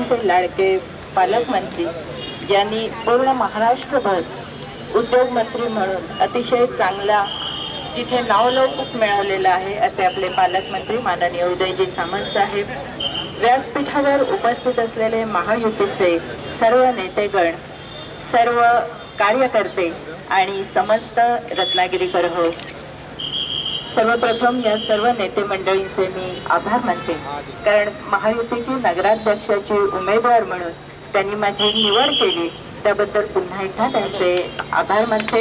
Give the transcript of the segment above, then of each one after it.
सगळ्यांचे लाडके पालकमंत्री, ज्यांनी पूर्ण महाराष्ट्रभर उद्योगमंत्री म्हणून अतिशय चांगला जिथे नावलौकिक मिळवलेलं आहे असे आपले पालकमंत्री माननीय उदयजी सामंत साहेब, व्यासपीठावर उपस्थित असलेले महायुतीचे सर्व नेतेगण, सर्व कार्यकर्ते आणि समस्त रत्नागिरीकर हो, सर्वप्रथम या सर्व नेते मंडळींचे मी आभार मानते, कारण महायुतीची नगराध्यक्षाची उमेदवार म्हणून त्यांनी माझी निवड केली त्याबद्दल पुन्हा एकदा त्यांचे आभार मानते।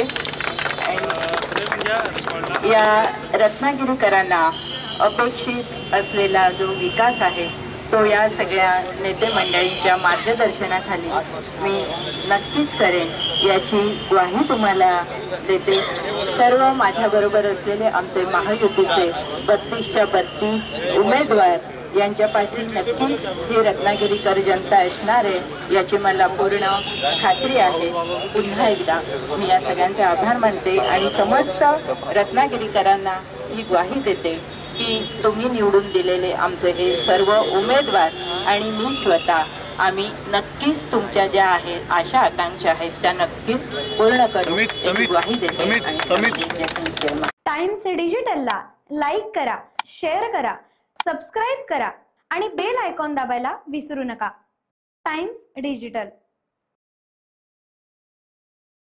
या रत्नागिरीकरांना अपेक्षित असलेला जो विकास आहे तो या सगळ्या नेते मंडळींच्या मार्गदर्शनाखाली मी नक्कीच करेन याची ग्वाही तुम्हाला देते। सर्व माझ्याबरोबर असलेले आमचे महायुतीचे 32च्या 32 उमेदवार यांच्या पाठी नक्कीच ही रत्नागिरीकर जनता असणार आहे याची मला पूर्ण खात्री आहे। पुन्हा एकदा मी या सगळ्यांचे आभार मानते आणि समस्त रत्नागिरीकरांना ही ग्वाही देते की तुम्ही निवडून दिलेले आमचे हे सर्व उमेदवार आणि मी स्वतः आम्ही नक्कीच तुमच्या ज्या आहेत आशा आकांक्षा आहेत त्या नक्कीच पूर्ण करू याची ग्वाही देते। टाइम्स डिजिटलला लाईक करा, शेअर करा, सबस्क्राईब करा आणि बेल आयकॉन दाबायला विसरू नका। Times digital.